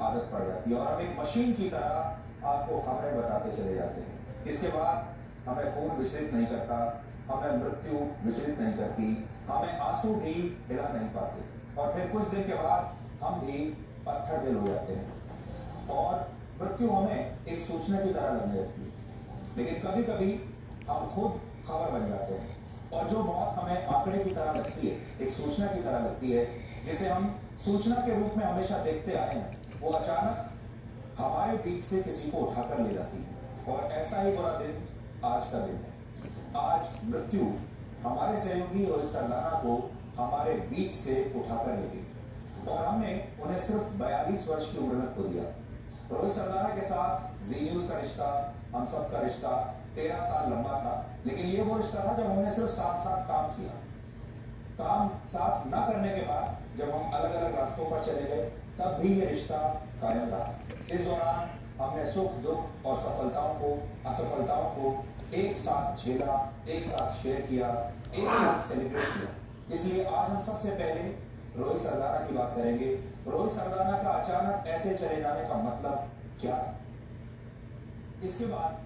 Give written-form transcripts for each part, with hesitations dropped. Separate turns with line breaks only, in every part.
आदत पड़ जाती है और हम एक मशीन की तरह आपको खबरें बताते चले जाते हैं। इसके बाद हमें खून विचलित नहीं करता, हमें मृत्यु विचलित नहीं करती, हमें आंसू भी हिला नहीं पाते और फिर कुछ दिन के बाद हम भी पत्थर दिल हो जाते हैं और मृत्यु हमें एक सूचना की तरह लगने लगती है। लेकिन कभी कभी हम खुद खबर बन जाते हैं और जो मौत हमें आंकड़े की तरह लगती है, एक सूचना की तरह लगती है, जिसे हम सूचना के रूप में हमेशा देखते आए हैं, वो अचानक हमारे बीच से किसी को उठाकर ले जाती है। और ऐसा ही बुरा दिन आज का दिन है। आज मृत्यु हमारे सहयोगी रोहित सरदाना को हमारे बीच से उठाकर ले गई और हमने उन्हें सिर्फ 42 वर्ष की उम्र में खो दिया। रोहित सरदाना के साथ जी न्यूज का रिश्ता, हम सब का रिश्ता 13 साल लंबा था, लेकिन ये वो रिश्ता था जब हमने सिर्फ साथ साथ काम किया। काम साथ न करने के बाद जब हम अलग अलग रास्तों पर चले गए, तब भी ये रिश्ता कायम रहा। इस दौरान हमने सुख दुख और सफलताओं को, असफलताओं को एक साथ झेला, एक साथ शेयर किया, एक साथ सेलिब्रेट किया। इसलिए आज हम सबसे पहले रोहित सरदाना की बात करेंगे। रोहित सरदाना का अचानक ऐसे चले जाने का मतलब क्या है? इसके बाद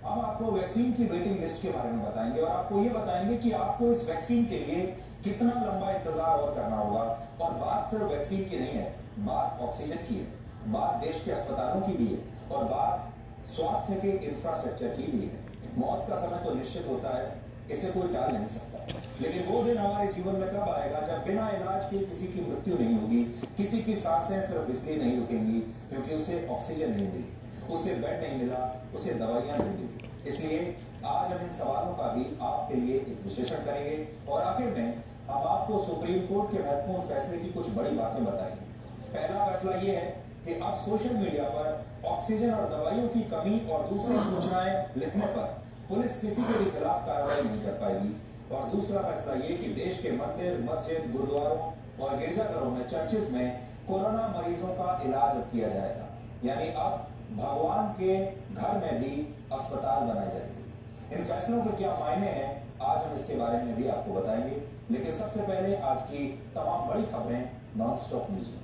हम आपको वैक्सीन की वेटिंग लिस्ट के बारे में बताएंगे और आपको ये बताएंगे कि आपको इस वैक्सीन के लिए कितना लंबा इंतजार और करना होगा। और बात सिर्फ वैक्सीन की नहीं है, बात ऑक्सीजन की है, बात देश के अस्पतालों की भी है और बात स्वास्थ्य के इंफ्रास्ट्रक्चर की भी है। मौत का समय तो निश्चित होता है, इसे कोई टाल नहीं सकता, लेकिन वो दिन हमारे जीवन में कब आएगा जब बिना इलाज के किसी की मृत्यु नहीं होगी, किसी की सांसें सिर्फ इसलिए नहीं रुकेंगी क्योंकि उसे ऑक्सीजन नहीं मिली, उसे बेड नहीं मिला, उसे दवाइयां नहीं मिली। इसलिए आज हम इन सवालों का भी आपके लिए एक विश्लेषण करेंगे और आखिर में हम आपको सुप्रीम कोर्ट के महत्वपूर्ण फैसले की कुछ बड़ी बातें बताएंगे। पहला फैसला यह है कि अब सोशल मीडिया पर ऑक्सीजन और दवाइयों की कमी और दूसरी सूचनाएं लिखने पर पुलिस किसी के भी खिलाफ कार्रवाई नहीं कर पाएगी। और दूसरा फैसला ये कि देश के मंदिर, मस्जिद, गुरुद्वारों और गिरजाघरों में, चर्चेज में कोरोना मरीजों का इलाज अब किया जाएगा, यानी अब भगवान के घर में भी अस्पताल बनाए जाएंगे। इन फैसलों के क्या मायने हैं, आज हम इसके बारे में भी आपको बताएंगे। लेकिन सबसे पहले आज की तमाम बड़ी खबरें नॉन स्टॉप न्यूज में।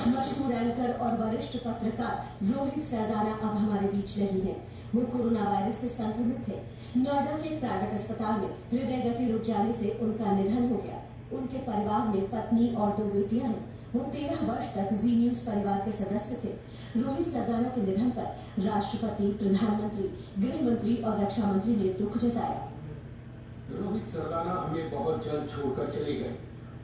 मशहूर एंकर और वरिष्ठ पत्रकार रोहित सरदाना अब हमारे बीच नहीं है। वो कोरोना वायरस से संक्रमित थे। नोएडा के एक प्राइवेट अस्पताल में हृदय गति रुक जाने से उनका निधन हो गया। उनके परिवार में पत्नी और 2 बेटियां हैं। वो 13 वर्ष तक जी न्यूज परिवार के सदस्य थे। रोहित सरदाना के निधन पर राष्ट्रपति, प्रधानमंत्री, गृह मंत्री और रक्षा मंत्री ने दुख जताया।
रोहित सरदाना हमें बहुत जल्द छोड़कर चले गए।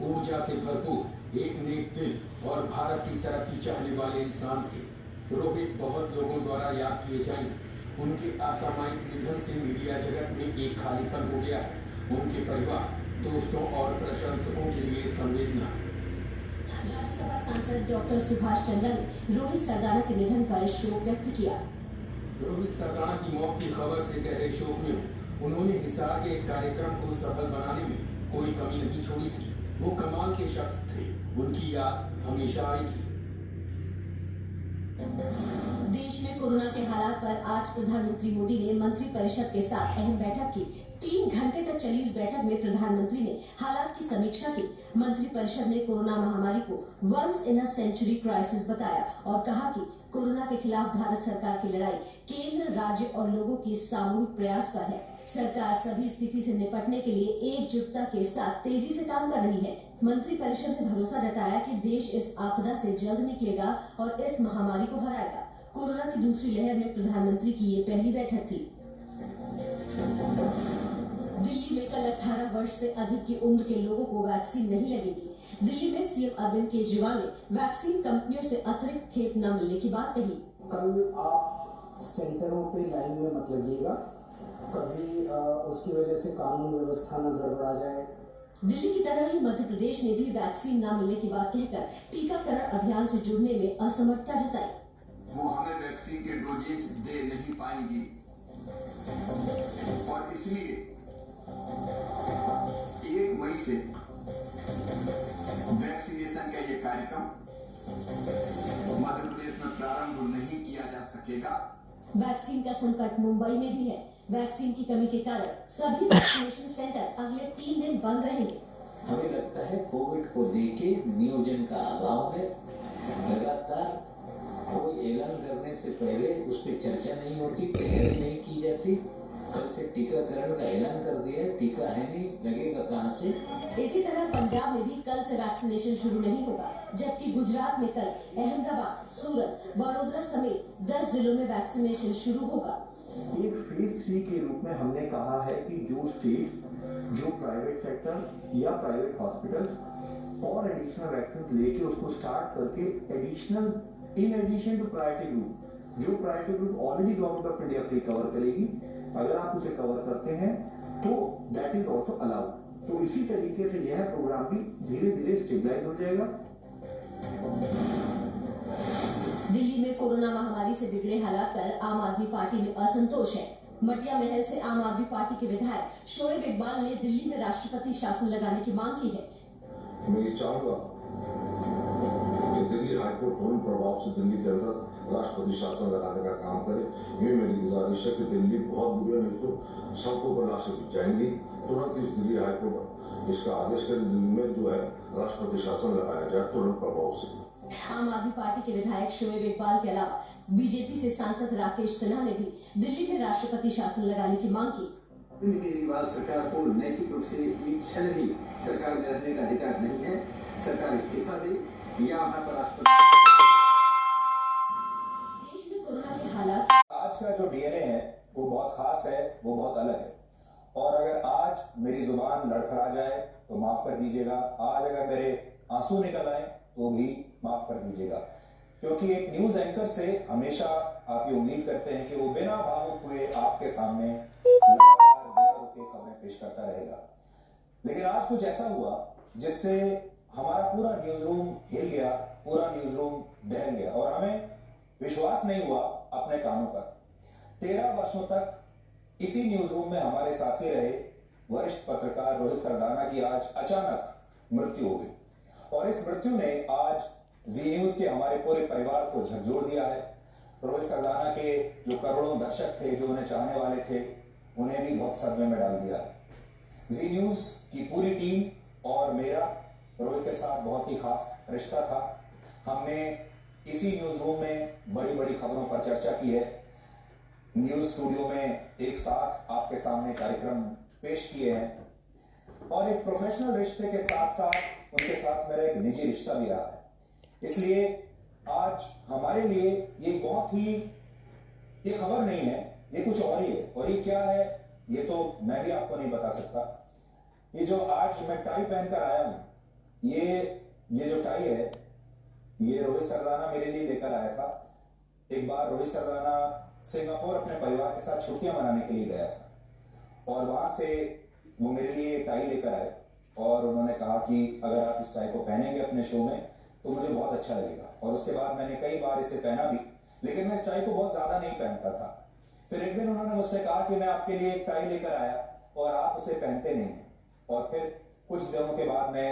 ऊर्जा से भरपूर, एक नेक दिल और भारत की तरक्की चाहने वाले इंसान थे। रोहित बहुत लोगों द्वारा याद किए जाएंगे। उनके असामयिक निधन से मीडिया जगत में एक खालीपन हो गया है। उनके परिवार, दोस्तों और प्रशंसकों के लिए संवेदना।
राज्यसभा सांसद डॉक्टर सुभाष चंद्र ने रोहित सरदाना के निधन पर शोक व्यक्त किया।
रोहित सरदाना की मौत की खबर से गहरे शोक में हूँ। उन्होंने हिसार के एक कार्यक्रम को सफल बनाने में कोई कमी नहीं छोड़ी थी। वो कमाल के शख्स थे। उनकी याद हमेशा आएगी।
देश में कोरोना के हालात पर आज प्रधानमंत्री मोदी ने मंत्री परिषद के साथ अहम बैठक की। 3 घंटे तक चली इस बैठक में प्रधानमंत्री ने हालात की समीक्षा की। मंत्री परिषद ने कोरोना महामारी को once in a century crisis बताया और कहा कि कोरोना के खिलाफ भारत सरकार की लड़ाई केंद्र, राज्य और लोगों के सामूहिक प्रयास पर है। सरकार सभी स्थिति से निपटने के लिए एकजुटता के साथ तेजी से काम कर रही है। मंत्री परिषद ने भरोसा जताया कि देश इस आपदा से जल्द निकलेगा और इस महामारी को हराएगा। कोरोना की दूसरी लहर में प्रधानमंत्री की ये पहली बैठक थी। दिल्ली में कल 18 वर्ष से अधिक की उम्र के लोगों को वैक्सीन नहीं लगेगी। दिल्ली में सीएम अरविंद केजरीवाल ने वैक्सीन कंपनियों से अतिरिक्त खेप न मिलने की बात कही।
कल आप सेंटरों पे लाइन में मत लगिएगा, कभी उसकी वजह से कानून व्यवस्था न गड़बड़ा जाए।
दिल्ली की तरह ही मध्य प्रदेश ने भी वैक्सीन न मिलने की बात कहकर टीकाकरण अभियान से जुड़ने में असमर्थता जताई।
वो हमें वैक्सीन के डोजेज दे नहीं पाएंगी और इसलिए 1 मई से वैक्सीनेशन का ये कार्यक्रम मध्य प्रदेश में प्रारंभ नहीं किया जा सकेगा।
वैक्सीन का संकट मुंबई में भी है। वैक्सीन की कमी के कारण सभी वैक्सीनेशन सेंटर अगले 3 दिन बंद रहेंगे।
हमें लगता है कोविड को लेके नियोजन का अभाव है उस पर चर्चा नहीं होती, पहल नहीं की जाती। कल से टीकाकरण का ऐलान कर दिया है, टीका है नहीं, लगेगा कहाँ से?
इसी तरह पंजाब में भी कल से वैक्सीनेशन शुरू नहीं होगा, जबकि गुजरात में कल अहमदाबाद, सूरत, वडोदरा समेत 10 जिलों में वैक्सीनेशन शुरू होगा।
एक फेज 3 के रूप में हमने कहा है कि जो स्टेट, जो प्राइवेट सेक्टर या प्राइवेट हॉस्पिटल्स और एडिशनल वैक्सीन लेके उसको स्टार्ट करके additional in addition to priority group, जो priority group already government of India free cover करेगी, अगर आप उसे कवर करते हैं तो दैट इज ऑल्सो अलाउड। तो इसी तरीके से यह प्रोग्राम भी धीरे धीरे स्टेबलाइज हो जाएगा।
दिल्ली में कोरोना महामारी से बिगड़े हालात पर आम आदमी पार्टी में असंतोष है। मटिया महल से आम आदमी पार्टी के विधायक शोएब इकबाल ने दिल्ली में राष्ट्रपति शासन लगाने की मांग की है।
मैं ये चाहूंगा कि दिल्ली हाईकोर्ट तुरंत प्रभाव से दिल्ली के अंदर राष्ट्रपति शासन लगाने का काम करे। ये मेरी गुजारिश है कि दिल्ली बहुत बुरे नहीं तो सड़कों पर लाशें बिक जाएंगी। तुरंत इस दिल्ली हाईकोर्ट इसका आदेश करे, दिल्ली में जो है राष्ट्रपति शासन लगाया जाए तुरंत प्रभाव से।
आम आदमी पार्टी के विधायक शोएब इकबाल के अलावा बीजेपी से सांसद राकेश सिन्हा ने भी दिल्ली में राष्ट्रपति शासन लगाने की मांग की।
केजरीवाल सरकार को नैतिक रूप से एक क्षण भी सरकार में रहने का अधिकार नहीं है। सरकार इस्तीफा दे या वहां पर राष्ट्रपति।
देश में कोरोना के हालात,
आज का जो डीएनए है वो बहुत खास है, वो बहुत अलग है। और अगर आज मेरी जुबान लड़खड़ा जाए तो माफ कर दीजिएगा, आज अगर मेरे आंसू निकल आए तो भी माफ कर दीजिएगा, क्योंकि एक न्यूज एंकर से हमेशा आप ये उम्मीद करते हैं कि वो बिना भावुक हुए आपके सामने लगातार बिना रुके खबरें पेश करता रहेगा। लेकिन आज कुछ ऐसा हुआ जिससे हमारा पूरा न्यूज रूम हिल गया, पूरा न्यूज रूम दहल गया और हमें विश्वास नहीं हुआ अपने कानों पर। 13 वर्षों तक इसी न्यूज रूम में हमारे साथी रहे वरिष्ठ पत्रकार रोहित सरदाना की आज अचानक मृत्यु हो गई और इस मृत्यु ने आज जी न्यूज के हमारे पूरे परिवार को झकझोर दिया है। रोहित सरदाना के जो करोड़ों दर्शक थे, जो उन्हें चाहने वाले थे, उन्हें भी बहुत सदमे में डाल दिया है। जी न्यूज की पूरी टीम और मेरा रोहित के साथ बहुत ही खास रिश्ता था। हमने इसी न्यूज रूम में बड़ी बड़ी खबरों पर चर्चा की है, न्यूज स्टूडियो में एक साथ आपके सामने कार्यक्रम पेश किए हैं और एक प्रोफेशनल रिश्ते के साथ साथ उनके साथ मेरा एक निजी रिश्ता भी रहा है। इसलिए आज हमारे लिए ये बहुत ही, ये खबर नहीं है, ये कुछ और ही है। और ये क्या है ये तो मैं भी आपको नहीं बता सकता। ये जो आज मैं टाई पहनकर आया हूं, ये जो टाई है ये रोहित सरदाना मेरे लिए लेकर आया था। एक बार रोहित सरदाना सिंगापुर अपने परिवार के साथ छुट्टियां मनाने के लिए गया था और वहां से वो मेरे लिए टाई लेकर आए और उन्होंने कहा कि अगर आप इस टाई को पहनेंगे अपने शो में तो मुझे बहुत अच्छा लगेगा। और उसके बाद मैंने कई बार इसे पहना भी, लेकिन मैं इस टाई को बहुत ज्यादा नहीं पहनता था। फिर एक दिन उन्होंने मुझसे कहा कि मैं आपके लिए एक टाई लेकर आया और आप उसे पहनते नहीं हैं। और फिर कुछ दिनों के बाद मैं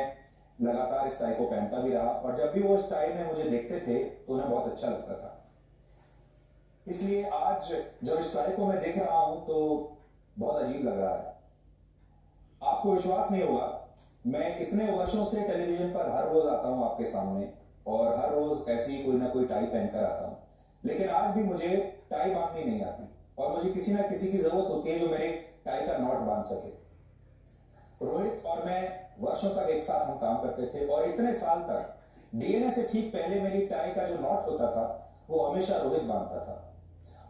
लगातार इस टाई को पहनता भी रहा और जब भी वो इस टाई में मुझे देखते थे तो उन्हें बहुत अच्छा लगता था। इसलिए आज जब इस टाई को मैं देख रहा हूं तो बहुत अजीब लग रहा है। आपको विश्वास नहीं होगा, मैं इतने वर्षों से टेलीविजन पर हर रोज आता हूं आपके सामने और हर रोज ऐसी ही कोई ना कोई टाई पहनकर आता हूं, लेकिन आज भी मुझे टाई बांधनी नहीं आती और मुझे किसी ना किसी की जरूरत होती है जो मेरे टाई का नॉट बांध सके। रोहित और मैं वर्षों तक एक साथ हम काम करते थे और इतने साल तक डीएनए से ठीक पहले मेरी टाई का जो नॉट होता था वो हमेशा रोहित बांधता था।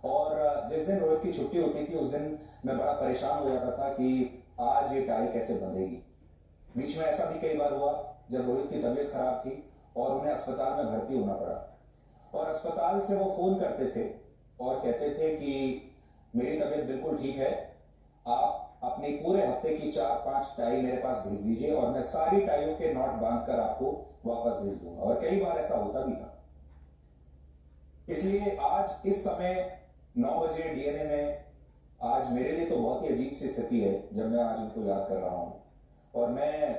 और जिस दिन रोहित की छुट्टी होती थी उस दिन मैं बड़ा परेशान हो जाता था कि आज ये टाई कैसे बंधेगी। बीच में ऐसा भी कई बार हुआ जब रोहित की तबीयत खराब थी और उन्हें अस्पताल में भर्ती होना पड़ा और अस्पताल से वो फोन करते थे और कहते थे कि मेरी तबीयत बिल्कुल ठीक है, आप अपनी पूरे हफ्ते की 4-5 टाई मेरे पास भेज दीजिए और मैं सारी टाइयों के नॉट बांधकर आपको वापस भेज दूंगा। और कई बार ऐसा होता भी था। इसलिए आज इस समय 9 बजे डीएनए में आज मेरे लिए तो बहुत ही अजीब सी स्थिति है जब मैं आज उनको याद कर रहा हूं। और मैं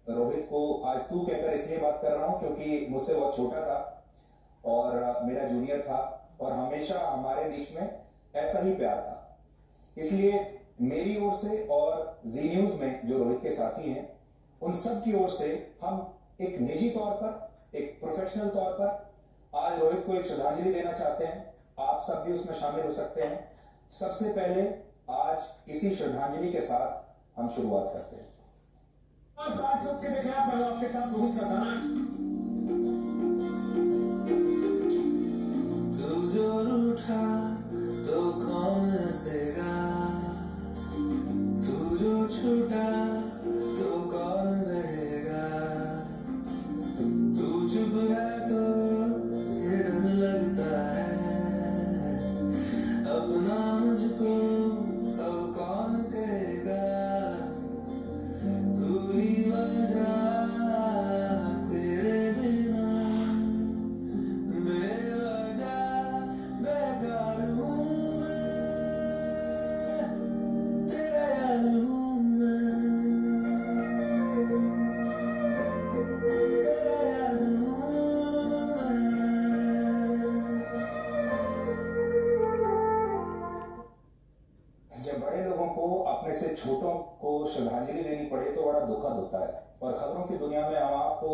रोहित को आज तू कहकर इसलिए बात कर रहा हूं क्योंकि मुझसे बहुत छोटा था और मेरा जूनियर था और हमेशा हमारे बीच में ऐसा ही प्यार था। इसलिए मेरी ओर से और जी न्यूज में जो रोहित के साथी हैं उन सब की ओर से हम एक निजी तौर पर, एक प्रोफेशनल तौर पर आज रोहित को एक श्रद्धांजलि देना चाहते हैं आप सब भी उसमें शामिल हो सकते हैं। सबसे पहले आज इसी श्रद्धांजलि के साथ हम शुरुआत करते हैं।
के देख रहे हैं मैं आपके साथ रोहित सरदाना। तू जो रूठा तो कौन हंसेगा, तू जो छूटा तो कौन रहेगा, तू चुप है तो ये डर लगता है, अपना मुझको अब कौन कहेगा, तू ही वजह तेरे बिना बेवजह बेकार हूँ मैं, तेरा यार हूँ मैं, तेरा यार हूँ मैं।
जब बड़े लोगों को अपने से छोटों को श्रद्धांजलि देनी पड़े तो बड़ा दुखद होता है। और खबरों की दुनिया में हम आपको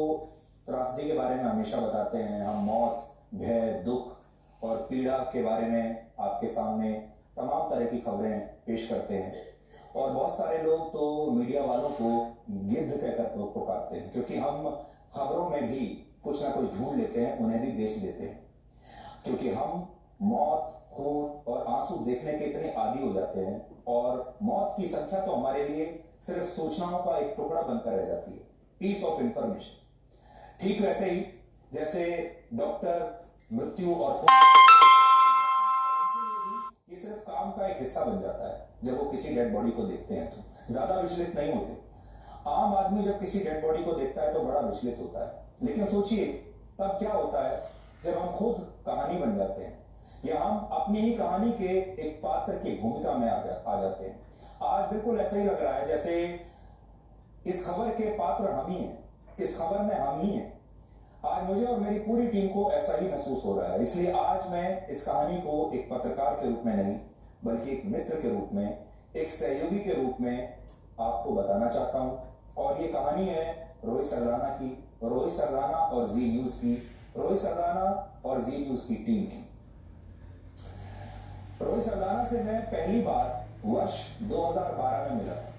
त्रासदी के बारे में हमेशा बताते हैं। हम मौत, भय, दुख और पीड़ा के बारे में आपके सामने तमाम तरह की खबरें पेश करते हैं। और बहुत सारे लोग तो मीडिया वालों को गिद्ध कहकर पुकारते हैं, क्योंकि हम खबरों में भी कुछ ना कुछ ढूंढ लेते हैं, उन्हें भी बेच देते हैं। क्योंकि हम मौत, खून और आंसू देखने के इतने आदी हो जाते हैं, और मौत की संख्या तो हमारे लिए सिर्फ सूचनाओं का एक टुकड़ा बनकर रह जाती है, पीस ऑफ इंफॉर्मेशन। ठीक वैसे ही जैसे डॉक्टर मृत्यु और खून ये सिर्फ काम का एक हिस्सा बन जाता है। जब वो किसी डेड बॉडी को देखते हैं तो ज्यादा विचलित नहीं होते। आम आदमी जब किसी डेड बॉडी को देखता है तो बड़ा विचलित होता है। लेकिन सोचिए तब क्या होता है जब हम खुद कहानी बन जाते हैं, या हम अपनी ही कहानी के एक पात्र की भूमिका में आ जाते हैं। आज बिल्कुल ऐसा ही लग रहा है जैसे इस खबर के पात्र हम ही हैं, इस खबर में हम ही हैं। आज मुझे और मेरी पूरी टीम को ऐसा ही महसूस हो रहा है। इसलिए आज मैं इस कहानी को एक पत्रकार के रूप में नहीं, बल्कि एक मित्र के रूप में, एक सहयोगी के रूप में आपको बताना चाहता हूं। और ये कहानी है रोहित सरदाना की, रोहित सरदाना और जी न्यूज की, रोहित सरदाना और जी न्यूज की टीम की। रोहित सरदाना से मैं पहली बार वर्ष 2012 में मिला था।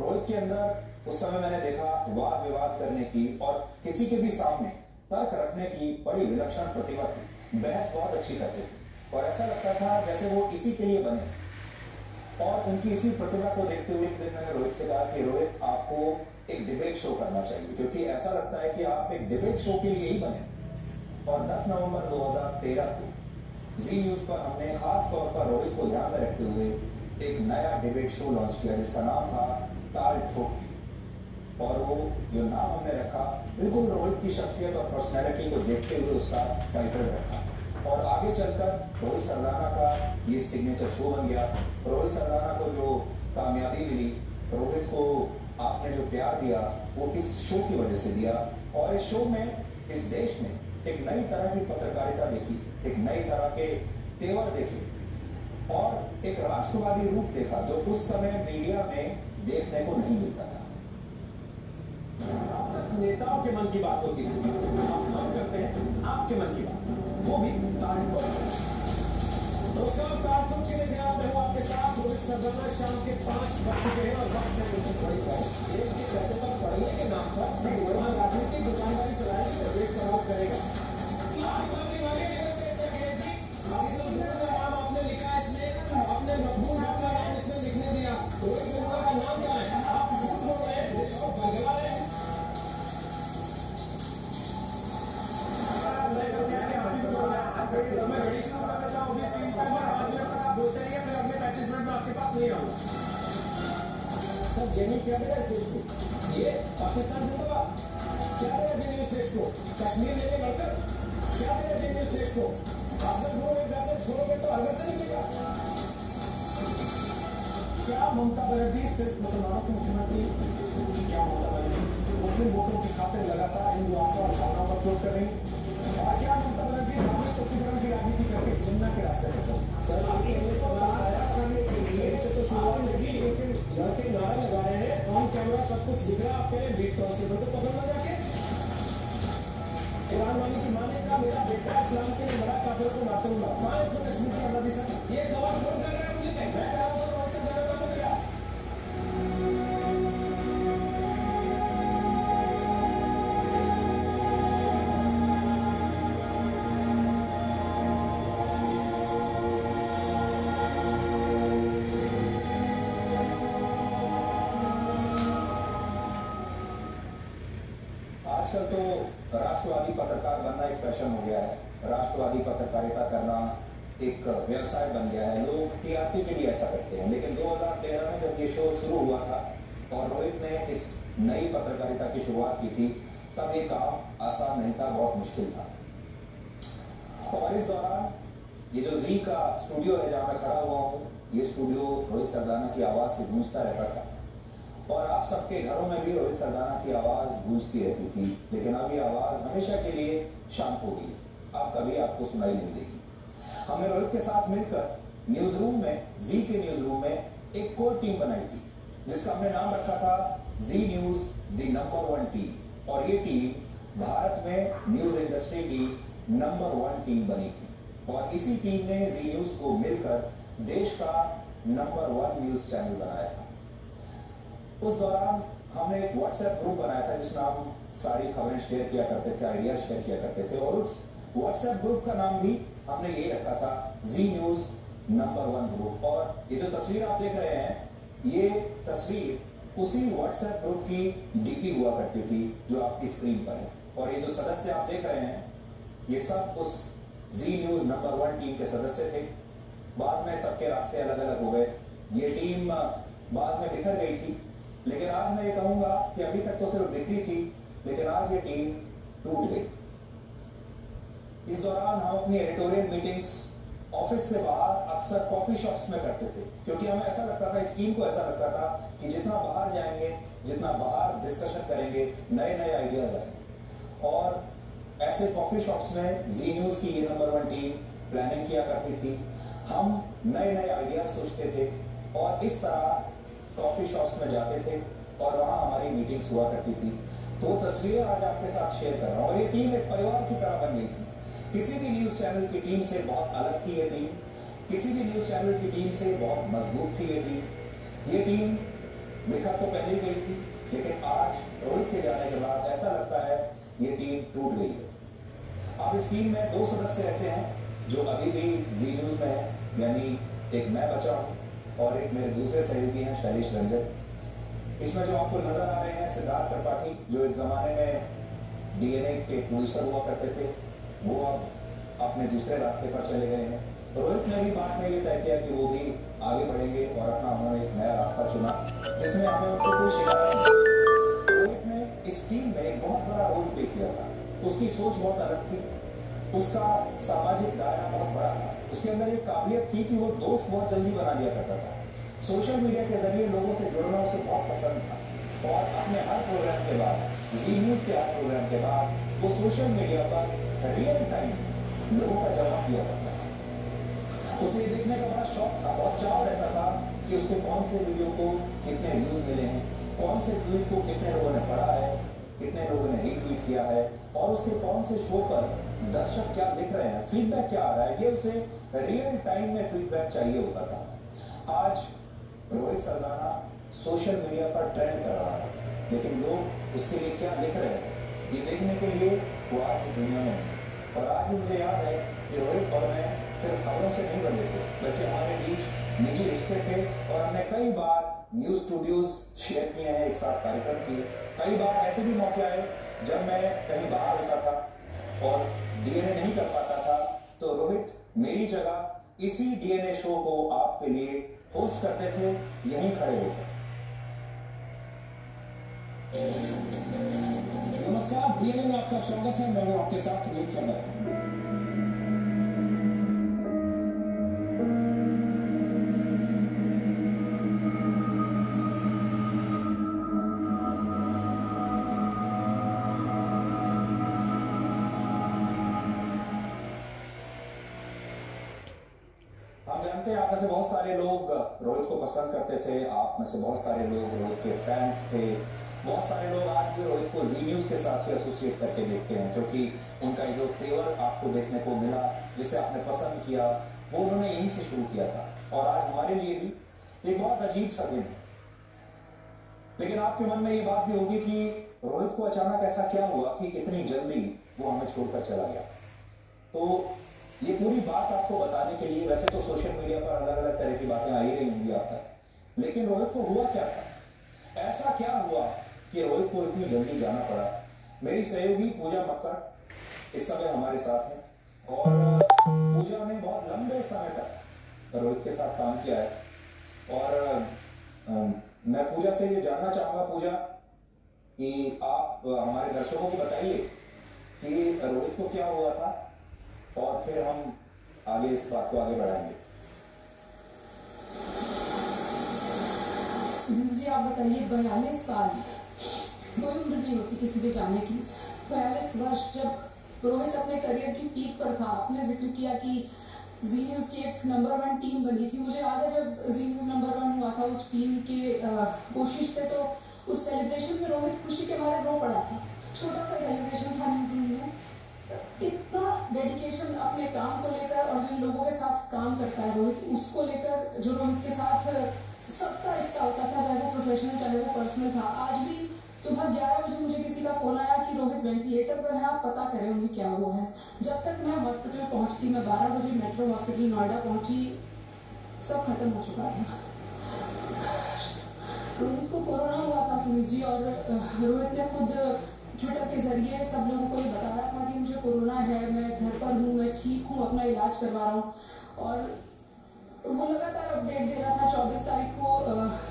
रोहित के अंदर उस समय मैंने देखा वाद विवाद करने की और किसी के भी सामने तर्क रखने की बड़ी विलक्षण प्रतिभा थी। बहस बहुत अच्छी करते थे और ऐसा लगता था जैसे वो इसी के लिए बने। और उनकी इसी प्रतिभा को देखते हुए एक दिन मैंने रोहित से कहा कि रोहित, आपको एक डिबेट शो करना चाहिए, क्योंकि ऐसा लगता है कि आप एक डिबेट शो के लिए ही बने। और 10 नवंबर 2013 को जी न्यूज पर हमने खास तौर पर रोहित को ध्यान में रखते हुए एक नया डिबेट शो लॉन्च किया जिसका नाम था ताल ठोक के। और वो जो नाम हमने रखा बिल्कुल रोहित की शख्सियत और पर्सनैलिटी को देखते हुए उसका टाइटल रखा। और आगे चलकर रोहित सरदाना का ये सिग्नेचर शो बन गया। रोहित सरदाना को जो कामयाबी मिली, रोहित को आपने जो प्यार दिया, वो इस शो की वजह से दिया। और इस शो में इस देश ने एक नई तरह की पत्रकारिता देखी, एक नई तरह के तेवर देखे और एक राष्ट्रवादी रूप देखा जो उस समय मीडिया में देखने को नहीं मिलता था।
नेताओं के मन की बात होती थी, हम करते हैं आपके मन की बात, वो भी तारीखों। नमस्कार, तारीखों के लिए मैं हूं आपके साथ रोहित सरदाना। शाम के 5 बज चुके हैं और वक्त है बिल्कुल बड़ी खबर। देश के पैसे पर पढ़ने के नाम पर वहां राजनीतिक दुकानदारी चलाने की देश सवाल करेगा। आप वाले नाम आपने लिखा इसमें, अपने मकबूल का नाम इसमें लिखने दिया। रोहित सरदाना का नाम क्या है? आप झूठ बोल रहे हैं, देश को बरगला रहे हैं। मैं घड़ी शुरू कर देता हूँ, 20 मिनट तक 5 मिनट तक आप बोलते रहिए, फिर अगले 35 मिनट में आपके पास नहीं आऊंगा। सर जेन्युइन क्या दे रहा है इस देश को? ये पाकिस्तान जिंदाबाद क्या दे रहा है जेन्युइन इस देश को? कश्मीर लेने लड़कर क्या दे रहा है जेन्युइन इस देश को? आप सब लोग एक घर छोड़ोगे तो हर घर से नीचेगा। क्या ममता बनर्जी सिर्फ मुसलमानों की मुख्यमंत्री? क्या ममता बनर्जी मुस्लिम वोटों की खातिर लगातार हिंदू आस्था और भावनाओं पर चोट कर रही? और क्या ममता बनर्जी धार्मिक तुष्टिकरण की राजनीति करके जिन्ना के रास्ते पर चल? सर आगे आया करने के लिए से तो शुरुआत होगी, लड़के नारा लगा रहे हैं, ऑन कैमरा सब कुछ दिख रहा है। आप कह रहे हैं बीट कांस्टेबल को पकड़ना जाके। ईरान वाली की मानेगा मेरा बेटा इस्लाम के लिए बड़ा काफिर को मारते हुए कहाँ है इसमें कश्मीर की आजादी सर? ये सवाल कौन कर रहा है मुझे? मैं कह रहा हूँ सर, रोहित से ज्यादा काम हो गया।
आजकल तो राष्ट्रवादी पत्रकार बनना एक फैशन हो गया है। राष्ट्रवादी पत्रकारिता करना एक व्यवसाय बन गया है। लोग टीआरपी के लिए ऐसा करते हैं। लेकिन 2013 में जब ये शो शुरू हुआ था और रोहित ने इस नई पत्रकारिता की शुरुआत की थी, तब ये काम आसान नहीं था, बहुत मुश्किल था। और इस दौरान ये जो जी का स्टूडियो है जहां मैं खड़ा हुआ हूँ, ये स्टूडियो रोहित सरदाना की आवाज से गूंजता रहता था और आप सबके घरों में भी रोहित सरदाना की आवाज गूंजती रहती थी। लेकिन अब ये आवाज हमेशा के लिए शांत हो गई। अब कभी आपको सुनाई नहीं देगी। हमने रोहित के साथ मिलकर न्यूज रूम में, जी के न्यूज रूम में एक कोर टीम बनाई थी जिसका हमने नाम रखा था जी न्यूज द नंबर 1 टीम। और ये टीम भारत में न्यूज इंडस्ट्री की नंबर 1 टीम बनी थी। और इसी टीम ने जी न्यूज को मिलकर देश का नंबर 1 न्यूज चैनल बनाया था। उस दौरान हमने एक व्हाट्सएप ग्रुप बनाया था जिसमें हम सारी खबरें शेयर किया करते थे, आइडिया शेयर किया करते थे। और उस व्हाट्सएप ग्रुप का नाम भी हमने यही रखा था, जी न्यूज नंबर 1 ग्रुप। और ये जो तस्वीर आप देख रहे हैं, ये तस्वीर उसी व्हाट्सएप ग्रुप की डीपी हुआ करती थी जो आपकी स्क्रीन पर है। और ये जो सदस्य आप देख रहे हैं, ये सब उस जी न्यूज नंबर 1 टीम के सदस्य थे। बाद में सबके रास्ते अलग अलग हो गए। ये टीम बाद में बिखर गई थी। लेकिन आज मैं ये कहूंगा कि अभी तक तो सिर्फ बिखरी थी, लेकिन आज ये टीम टूट गई। इस दौरान हम अपनी एडिटोरियल मीटिंग्स ऑफिस से बाहर अक्सर कॉफी शॉप्स में करते थे, क्योंकि हमें ऐसा लगता था, इस टीम को ऐसा लगता था कि जितना बाहर जाएंगे, जितना बाहर डिस्कशन करेंगे, नए नए आइडियाज आएंगे। और ऐसे कॉफी शॉप्स में जी न्यूज की ये नंबर 1 टीम प्लानिंग किया करती थी। हम नए नए आइडियाज सोचते थे और इस तरह कॉफी शॉप्स में जाते थे और वहां हमारी मीटिंग्स हुआ करती थी। तो तस्वीरें आज आपके साथ शेयर कर रहा हूं। और ये टीम एक परिवार की तरह बन गई थी। किसी भी न्यूज चैनल की टीम से बहुत अलग थी ये टीम। किसी भी न्यूज चैनल की टीम से बहुत मजबूत थी ये टीम। ये टीम बिखर तो पहले ही गई थी, लेकिन आज रोहित के जाने के बाद ऐसा लगता है ये टीम टूट गई है। अब इस टीम में 2 सदस्य ऐसे हैं जो अभी भी जी न्यूज में है, यानी एक मैं बचा हूं और एक मेरे दूसरे सहयोगी हैं शैलेश रंजन। इसमें जो आपको नजर आ रहे हैं सिद्धार्थ त्रिपाठी, जो एक जमाने में डीएनए के प्रोड्यूसर हुआ करते थे, वो अब अपने दूसरे रास्ते पर चले गए हैं। तो रोहित ने भी बाद में ये तय किया कि वो भी आगे बढ़ेंगे और अपना उन्होंने एक नया रास्ता चुना जिसमें हमें उनसे कोई शिकायत नहीं। रोहित ने इस टीम में एक बहुत बड़ा रोल प्ले किया था। उसकी सोच बहुत अलग थी, उसका सामाजिक दायरा बहुत बड़ा था। उसके अंदर एक काबिलियत थी कि वो दोस्त बहुत जल्दी बना लिया करता था। सोशल मीडिया के जरिए लोगों से जुड़ना उसे बहुत पसंद था। और अपने हर प्रोग्राम के बाद, जी न्यूज के हर प्रोग्राम के बाद, वो सोशल मीडिया पर रियल टाइम लोगों का जवाब दिया करता था। उसे देखने का बड़ा शौक था, बहुत चाव रहता था कि उसके कौन से वीडियो को कितने व्यूज मिले हैं, कौन से ट्वीट को कितने लोगों ने पढ़ा है, कितने लोगों ने रीट्वीट किया है और उसके कौन से शो पर दर्शक क्या दिख रहे हैं, फीडबैक क्या आ रहा है। ये उसे रियल टाइम में फीडबैक चाहिए होता था। आज रोहित सरदाना सोशल मीडिया पर ट्रेंड कर रहा है, लेकिन लोग उसके लिए क्या लिख रहे हैं ये देखने के लिए वो आज इस दुनिया में है। और आज भी मुझे याद है कि रोहित और मैं सिर्फ खबरों से नहीं बने थे, बल्कि हमारे बीच निजी रिश्ते थे और हमने कई बार न्यूज स्टूडियोज शेयर किए हैं, एक साथ कार्यक्रम किए। कई बार ऐसे भी मौके आए जब मैं कहीं बाहर होता था और डीएनए नहीं कर पाता था, तो रोहित मेरी जगह इसी डीएनए शो को आपके लिए होस्ट करते थे, यहीं खड़े होकर।
नमस्कार, डीएनए में आपका स्वागत है। मैं हूं आपके साथ रोहित सरदाना।
आप में से बहुत सारे लोग रोहित को पसंद करते थे, आप में से बहुत सारे लोग रोहित के फैंस थे। बहुत सारे लोग आज भी रोहित को जी न्यूज के साथ ही एसोसिएट करके देखते हैं, क्योंकि उनका जो तेवर आपको देखने को मिला, जिसे आपने पसंद किया, वो उन्होंने यहीं से शुरू किया था। और आज हमारे लिए भी एक बहुत अजीब सा दिन है। लेकिन आपके मन में ये बात भी होगी कि रोहित को अचानक ऐसा क्या हुआ कि इतनी जल्दी वो हमें छोड़कर चला गया। तो ये पूरी बात आपको बताने के लिए, वैसे तो सोशल मीडिया पर अलग अलग तरह की बातें आ ही रही होंगी आप तक, लेकिन रोहित को हुआ क्या था, ऐसा क्या हुआ कि रोहित को इतनी जल्दी जाना पड़ा। मेरी सहयोगी पूजा मक्कड़ इस समय हमारे साथ है, और पूजा ने बहुत लंबे समय तक रोहित के साथ काम किया है। और मैं पूजा से ये जानना चाहूंगा, पूजा, कि आप हमारे दर्शकों को बताइए कि रोहित को क्या हुआ था, और फिर हम आगे इस बात को आगे बढ़ाएंगे।
सुनील जी, आप बताइए, 42 साल, कोई उम्र नहीं होती किसी के जाने की। 42 वर्ष, जब रोहित अपने करियर की पीक पर था, आपने जिक्र किया कि जी न्यूज की एक नंबर 1 टीम बनी थी। मुझे याद है जब जी न्यूज नंबर 1 हुआ था, उस टीम के कोशिश से, तो उस सेलिब्रेशन में रोहित खुशी के मारे रो पड़ा था। छोटा सा सेलिब्रेशन था न्यूज रूम में। इतना डेडिकेशन अपने काम को लेकर, और जिन लोगों के साथ काम करता है रोहित, उसको लेकर, जो रोहित के साथ सबका रिश्ता होता था, चाहे वो प्रोफेशनल चाहे वो पर्सनल था। आज भी सुबह 11 बजे मुझे किसी का फोन आया कि रोहित वेंटिलेटर पर है, आप पता करें उन्हें क्या हुआ है। जब तक मैं हॉस्पिटल पहुंचती, मैं 12 बजे मेट्रो हॉस्पिटल नोएडा पहुंची, सब खत्म हो चुका था। रोहित को कोरोना हुआ था सुनील जी, और रोहित ने खुद ट्विटर के जरिए सब लोगों को ये बताया था कि मुझे कोरोना है, मैं घर पर हूँ, मैं ठीक हूँ, अपना इलाज करवा रहा हूँ। और वो लगातार अपडेट दे रहा था। 24 तारीख को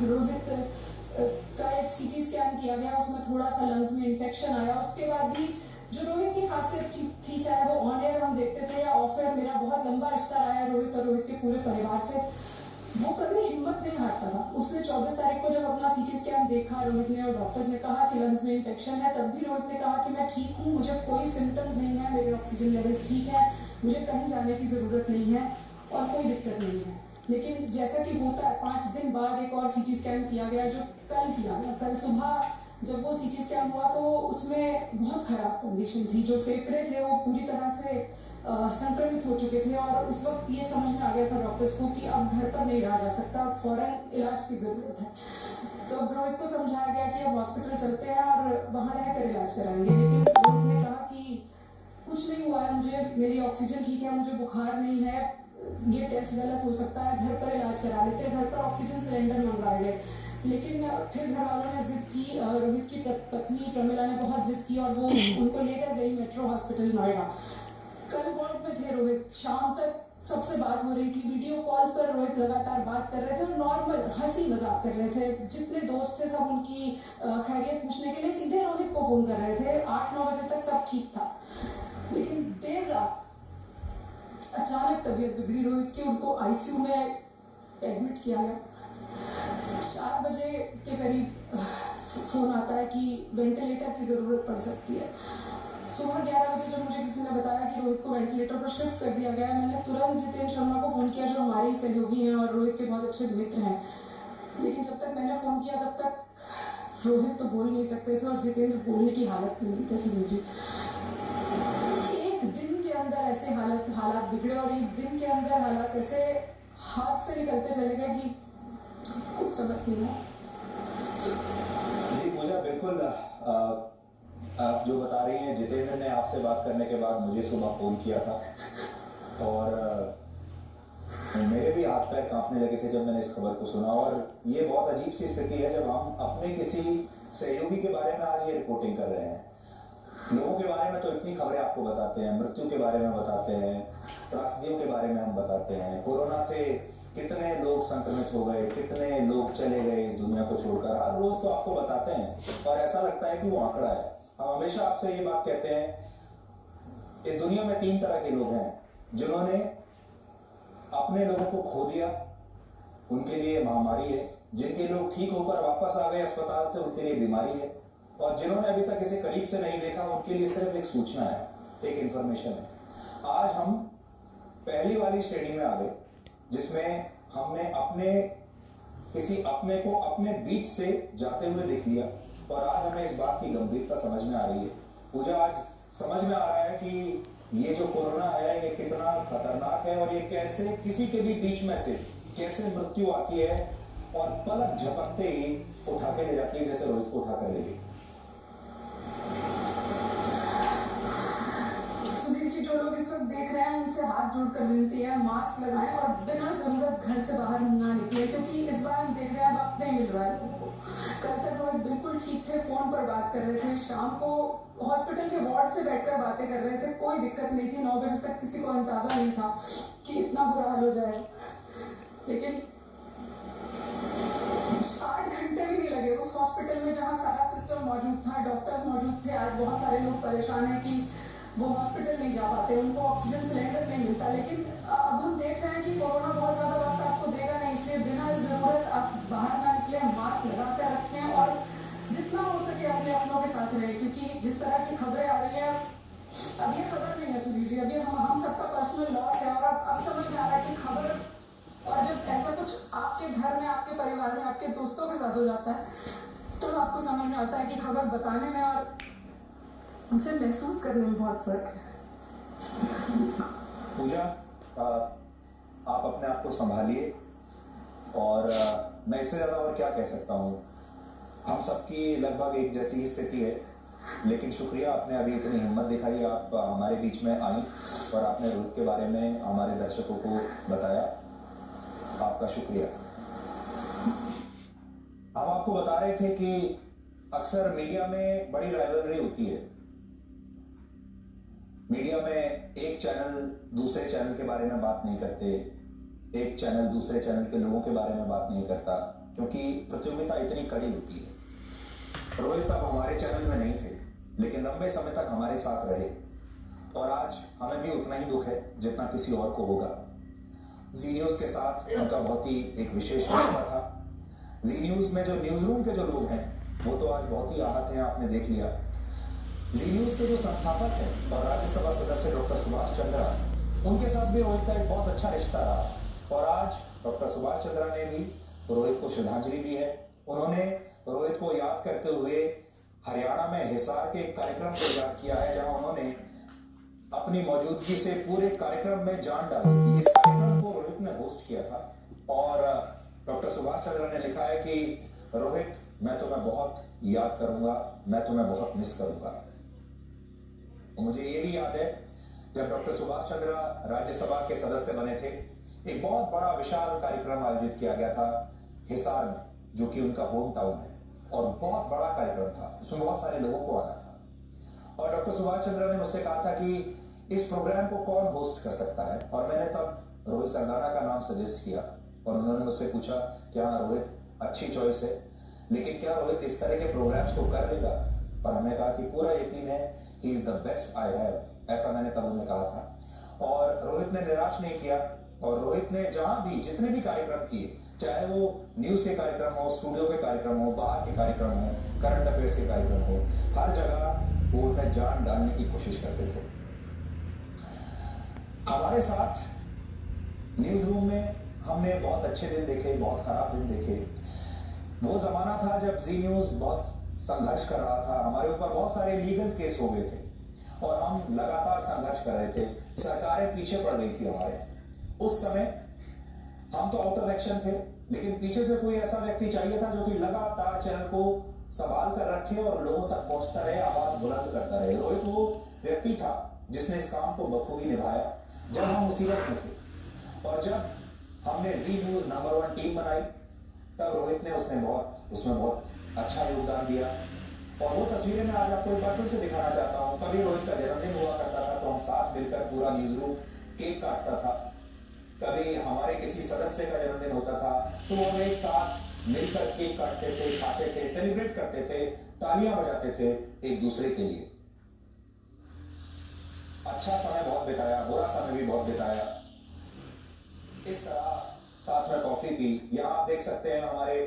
रोहित का एक सीटी स्कैन किया गया, उसमें थोड़ा सा लंग्स में इन्फेक्शन आया। उसके बाद भी जो रोहित की खासियत थी, चाहे वो ऑन एयर हम देखते थे या ऑफ एयर, मेरा बहुत लंबा रिश्ता रहा है रोहित और रोहित के पूरे परिवार से, वो कभी हिम्मत नहीं हारता था। उसने 24 तारीख को जब अपना सीटी स्कैन देखा रोहित ने, और डॉक्टर्स ने कहा कि लंग्स में इन्फेक्शन है, तब भी रोहित ने कहा कि मैं ठीक हूँ, मुझे कोई सिम्टम्स नहीं है, मेरे ऑक्सीजन लेवल्स ठीक है, मुझे कहीं जाने की जरूरत नहीं है और कोई दिक्कत नहीं है। लेकिन जैसा कि होता है, 5 दिन बाद एक और सीटी स्कैन किया गया, जो कल किया गया। कल सुबह जब वो सीटी स्कैन हुआ तो उसमें बहुत खराब कंडीशन थी। जो फेफड़े थे वो पूरी तरह से संक्रमित हो चुके थे, और उस वक्त ये समझ में आ गया था डॉक्टर्स को कि अब घर पर नहीं रहा जा सकता, अब फौरन इलाज की जरूरत है। तो अब रोहित को समझाया गया कि अब हॉस्पिटल चलते हैं और वहां रहकर इलाज कराएंगे। लेकिन रोहित ने कहा कि कुछ नहीं हुआ है मुझे, मेरी ऑक्सीजन ठीक है, मुझे बुखार नहीं है, ये टेस्ट गलत हो सकता है, घर पर इलाज करा लेते हैं। घर पर ऑक्सीजन सिलेंडर मंगवाए गए। लेकिन फिर घर वालों ने जिद की, रोहित की पत्नी प्रमिला ने बहुत जिद की, और वो उनको लेकर गई मेट्रो हॉस्पिटल नोएडा। कल वार्ड में थे रोहित, शाम तक सबसे बात हो रही थी, वीडियो कॉल्स पर रोहित लगातार बात कर रहे थे और नॉर्मल हंसी मजाक कर रहे थे। जितने दोस्त थे सब उनकी खैरियत पूछने के लिए सीधे रोहित को फोन कर रहे थे। 8-9 बजे तक सब ठीक था, लेकिन देर रात अचानक तबीयत बिगड़ी रोहित की, उनको आईसीयू में एडमिट किया गया। 4 बजे के करीब फोन आता है कि वेंटिलेटर की जरूरत पड़ सकती है। सुबह 11 बजे जब मुझे किसी ने बताया कि रोहित को वेंटिलेटर पर शिफ्ट कर दिया गया है, मैंने तुरंत जितेंद्र शर्मा को फोन किया, जो हमारे सहयोगी हैं और रोहित के बहुत अच्छे मित्र हैं। लेकिन जब तक मैंने फोन किया तब तक रोहित तो बोल नहीं सकते थे, और जितेंद्र बोलने की हालत में नहीं थे सुनील जी। एक दिन के अंदर ऐसे हालात बिगड़े, और एक दिन के अंदर हालात ऐसे हाथ से निकलते चले गए कि कुछ समझ नहीं आया।
जी पूजा, बिल्कुल आप जो बता रही हैं, जितेंद्र ने आपसे बात करने के बाद मुझे सुबह फोन किया था, और मेरे भी हाथ पैर कांपने लगे थे जब मैंने इस खबर को सुना। और ये बहुत अजीब सी स्थिति है जब हम अपने किसी सहयोगी के बारे में आज ये रिपोर्टिंग कर रहे हैं। लोगों के बारे में तो इतनी खबरें आपको बताते हैं, मृत्यु के बारे में बताते हैं, त्रासदियों के बारे में हम बताते हैं, कोरोना से कितने लोग संक्रमित हो गए, कितने लोग चले गए इस दुनिया को छोड़कर, हर रोज तो आपको बताते हैं, और ऐसा लगता है कि वो आंकड़ा है। हम हमेशा आपसे ये बात कहते हैं, इस दुनिया में 3 तरह के लोग हैं, जिन्होंने अपने लोगों को खो दिया, उनके लिए महामारी है, जिनके लोग ठीक होकर वापस आ गए अस्पताल से, उनके लिए बीमारी है, और जिन्होंने अभी तक इसे करीब से नहीं देखा, उनके लिए सिर्फ एक सूचना है, एक इंफॉर्मेशन है। आज हम पहली वाली श्रेणी में आ गए, जिसमें हमने अपने किसी अपने को अपने बीच से जाते हुए देख लिया, और आज हमें इस बात की गंभीरता समझ में आ रही है। पूजा, आज समझ में आ रहा है कि ये जो कोरोना है ये कितना खतरनाक है और ये कैसे किसी के भी बीच में से कैसे मृत्यु आती है और पलक झपकते ही उठा के ले जाती है, जैसे रोहित को उठाकर ले गई।
सुधीर जी, जो लोग इस वक्त देख रहे हैं उनसे हाथ जोड़कर विनती है, मास्क लगाएं और बिना जरूरत घर से बाहर ना निकले, क्योंकि इस बार हम देख रहे हैं वक्त नहीं मिल रहा है लोगों को। कल तक रोहित बिल्कुल ठीक थे, फोन पर बात कर रहे थे, शाम को हॉस्पिटल के वार्ड से बैठकर बातें कर रहे थे, कोई दिक्कत नहीं थी। 9 बजे तक किसी को अंदाजा नहीं था कि इतना बुरा हाल हो जाए, लेकिन 8 घंटे भी नहीं लगे उस हॉस्पिटल में जहां सारा सिस्टम मौजूद था, डॉक्टर्स मौजूद थे। आज बहुत सारे लोग परेशान हैं कि वो हॉस्पिटल नहीं जा पाते, उनको ऑक्सीजन सिलेंडर नहीं मिलता। लेकिन अब हम देख रहे हैं कि कोरोना बहुत ज्यादा वक्त आपको देगा नहीं, इसलिए बिना जरूरत आप बाहर ना निकले, मास्क लगा कर रखें और जितना हो सके अपने अपनों के साथ रहे, क्योंकि जिस तरह की खबरें आ रही है, अब ये खबर नहीं है सुधीर जी, अभी हम सबका पर्सनल लॉस है। और अब समझ में आ रहा है कि खबर, और जब ऐसा कुछ आपके घर में, आपके परिवार में, आपके दोस्तों के साथ हो जाता है, तो आपको समझ में आता है कि खबर बताने में और उनसे महसूस करने में बहुत फर्क है।
पूजा, आप अपने आप को संभालिए और मैं इससे ज्यादा और क्या कह सकता हूँ। हम सबकी लगभग एक जैसी स्थिति है, लेकिन शुक्रिया आपने अभी इतनी हिम्मत दिखाई, आप हमारे बीच में आई और आपने रोहित के बारे में हमारे दर्शकों को बताया, आपका शुक्रिया। हम आपको बता रहे थे कि अक्सर मीडिया में बड़ी राइवलरी होती है। मीडिया में एक चैनल दूसरे चैनल के बारे में बात नहीं करते, एक चैनल दूसरे चैनल के लोगों के बारे में बात नहीं करता, क्योंकि प्रतियोगिता इतनी कड़ी होती है। रोहित अब हमारे चैनल में नहीं थे, लेकिन लंबे समय तक हमारे साथ रहे और आज हमें भी उतना ही दुख है जितना किसी और को होगा। जी न्यूज के साथ उनका बहुत ही एक विशेष रिश्ता था। जी न्यूज में जो न्यूज रूम के जो लोग हैं वो तो आज बहुत ही आहत हैं, आपने देख लिया। जी न्यूज के जो संस्थापक हैं और राज्यसभा सदस्य डॉक्टर सुभाष चंद्रा, उनके साथ भी रोहित का एक बहुत अच्छा रिश्ता रहा और आज डॉक्टर सुभाष चंद्रा ने भी रोहित को श्रद्धांजलि दी है। उन्होंने रोहित को याद करते हुए हरियाणा में हिसार के कार्यक्रम को याद किया है, जहां उन्होंने अपनी मौजूदगी से पूरे कार्यक्रम में जान डाली थी। इस कार्यक्रम को रोहित ने होस्ट किया था और डॉक्टर सुभाष चंद्रा ने लिखा है कि रोहित, मैं तुम्हें बहुत याद करूंगा, मैं तुम्हें बहुत मिस करूंगा। मुझे ये भी याद है जब डॉक्टर सुभाष चंद्रा राज्यसभा के सदस्य बने थे, एक बहुत बड़ा विशाल कार्यक्रम आयोजित किया गया था हिसार में, जो कि उनका होम टाउन है और बहुत बड़ा कार्यक्रम था, उसमें बहुत सारे लोगों को आना था। और डॉक्टर सुभाष चंद्रा ने मुझसे कहा था कि इस प्रोग्राम को कौन होस्ट कर सकता है, और मैंने तब रोहित सरदाना का नाम सजेस्ट किया और उन्होंने मुझसे पूछा कि हाँ रोहित अच्छी चॉइस है, लेकिन क्या रोहित इस तरह के प्रोग्राम्स को कर लेगा? और हमने कहा कि पूरा यकीन है, he is the best I have, ऐसा मैंने तब उन्हें कहा था। और रोहित ने निराश नहीं किया और रोहित ने जहां भी जितने भी कार्यक्रम किए, चाहे वो न्यूज के कार्यक्रम हो, स्टूडियो के कार्यक्रम हो, बाहर के कार्यक्रम हो, करंट अफेयर्स के कार्यक्रम हो, हर जगह वो उनमें जान डालने की कोशिश करते थे। हमारे साथ न्यूज रूम में हमने बहुत अच्छे दिन देखे, बहुत खराब दिन देखे। वो जमाना था जब जी न्यूज बहुत संघर्ष कर रहा था, हमारे ऊपर बहुत सारे लीगल केस हो गए थे और हम लगातार संघर्ष कर रहे थे, सरकारें पीछे पड़ गई थी हमारे। उस समय हम तो आउट ऑफ एक्शन थे, लेकिन पीछे से कोई ऐसा व्यक्ति चाहिए था जो कि लगातार चैनल को संभाल कर रखे और लोगों तक पहुंचता रहे, आवाज बुलंद करता रहे। रोहित वो व्यक्ति था जिसने इस काम को बखूबी निभाया जब हम मुसीबत में थे। और जब हमने जी न्यूज नंबर 1 टीम बनाई, तब रोहित ने उसमें बहुत अच्छा योगदान दिया। और वो तस्वीरें मैं आज आपको एक बार फिर से दिखाना चाहता हूँ। कभी रोहित का जन्मदिन हुआ करता था तो हम साथ मिलकर पूरा न्यूज रूम केक काटता था, कभी हमारे किसी सदस्य का जन्मदिन होता था तो हम एक साथ मिलकर केक काटते थे, खाते थे, सेलिब्रेट करते थे, तालियां बजाते थे एक दूसरे के लिए। अच्छा समय बहुत बिताया, बुरा समय भी बहुत बिताया। इस तरह साथ में कॉफी पी। यहाँ आप देख सकते हैं हमारे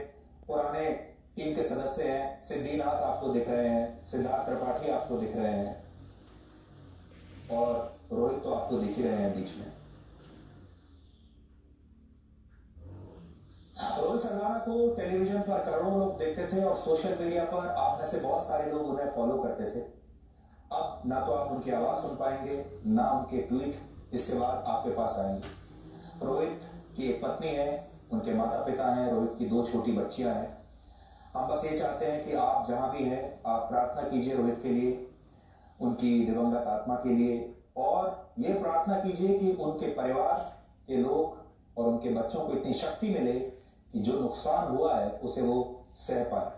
पुराने टीम के सदस्य हैं, सिद्धिनाथ आपको दिख रहे हैं, सिद्धार्थ त्रिपाठी आपको दिख रहे हैं और रोहित तो आपको दिख ही रहे हैं बीच में। रोहित सरदाना को टेलीविजन पर करोड़ों लोग देखते थे और सोशल मीडिया पर आप में से बहुत सारे लोग उन्हें फॉलो करते थे। अब ना तो आप उनकी आवाज सुन पाएंगे, ना उनके ट्वीट इसके बाद आपके पास आएंगे। रोहित की एक पत्नी है, उनके माता पिता हैं, रोहित की 2 छोटी बच्चियां हैं। हम बस ये चाहते हैं कि आप जहां भी हैं आप प्रार्थना कीजिए रोहित के लिए, उनकी दिवंगत आत्मा के लिए, और ये प्रार्थना कीजिए कि उनके परिवार के लोग और उनके बच्चों को इतनी शक्ति मिले कि जो नुकसान हुआ है उसे वो सह पाए।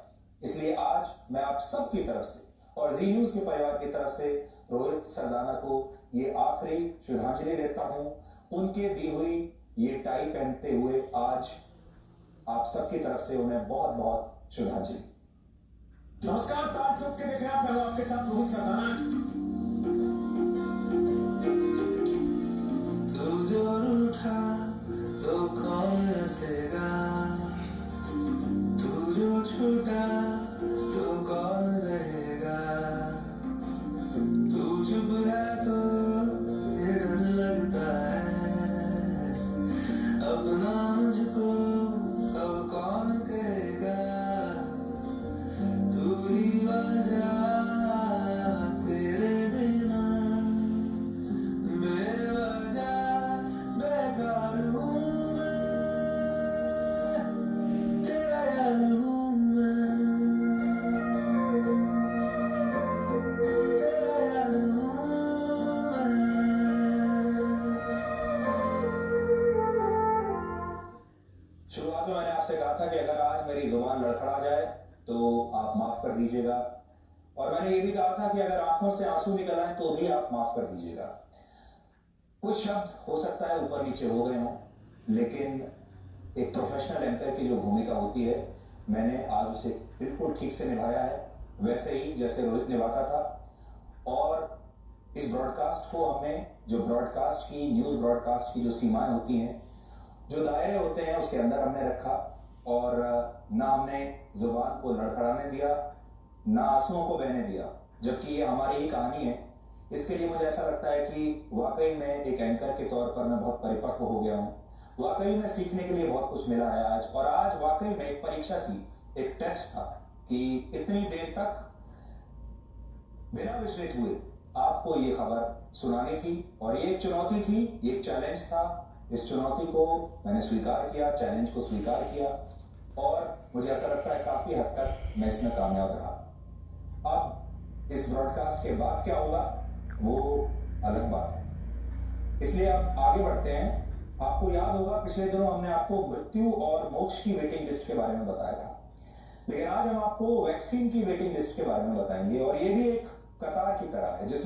इसलिए आज मैं आप सबकी तरफ से और जी न्यूज के परिवार की तरफ से रोहित सरदाना को ये आखिरी श्रद्धांजलि देता हूं। उनके दी हुई ये टाई पहनते हुए आज आप सबकी तरफ से उन्हें बहुत बहुत श्रद्धांजलि।
नमस्कार, तार ठोक के देख रहे हैं आप, मैं आपके साथ रोहित सरदाना।
तू जो रूठा तो कौन हंसेगा, तू जो छूटा तो कौन रहेगा, तू चुप रहा तो ये डर लगता है, अपना मुझको अब कौन कहेगा, तू ही वजह तेरे बिना बेवजह बेकार हूँ मैं, तेरा यार हूँ मैं, तेरा यार हूँ
शुरुआत में मैंने आपसे कहा था कि अगर आज मेरी जुबान लड़खड़ा जाए तो आप माफ कर दीजिएगा, और मैंने ये भी कहा था कि अगर आंखों से आंसू निकल आए तो भी आप माफ कर दीजिएगा। कुछ शब्द हो सकता है ऊपर नीचे हो गए हों, लेकिन एक प्रोफेशनल एंकर की जो भूमिका होती है मैंने आज उसे बिल्कुल ठीक से निभाया है, वैसे ही जैसे रोहित निभाता था। और इस ब्रॉडकास्ट को हमने जो ब्रॉडकास्ट की न्यूज ब्रॉडकास्ट की जो सीमाएं होती हैं, जो दायरे होते हैं, उसके अंदर हमने रखा, और ना हमने जुबान को लड़खड़ाने दिया, ना आंसुओं को बहने दिया, जबकि ये हमारी ही कहानी है। इसके लिए मुझे ऐसा लगता है कि वाकई में एक एंकर के तौर पर मैं बहुत परिपक्व हो गया हूँ। वाकई में सीखने के लिए बहुत कुछ मिला है आज, और आज वाकई में एक परीक्षा थी, एक टेस्ट था कि इतनी देर तक बिना विचलित हुए आपको ये खबर सुनानी थी, और ये एक चुनौती थी, ये एक चैलेंज था। इस चुनौती को मैंने स्वीकार किया, चैलेंज को स्वीकार किया, और मुझे ऐसा लगता है काफी हद तक मैं इसमें कामयाब रहा। अब इस ब्रॉडकास्ट के बाद क्या होगा वो अलग बात है, इसलिए अब आगे बढ़ते हैं। आपको याद होगा पिछले दिनों हमने आपको मृत्यु और मोक्ष की वेटिंग लिस्ट के बारे में बताया था, लेकिन आज हम आपको वैक्सीन की वेटिंग लिस्ट के बारे में बताएंगे, और ये भी एक कतार की तरह है जिसमें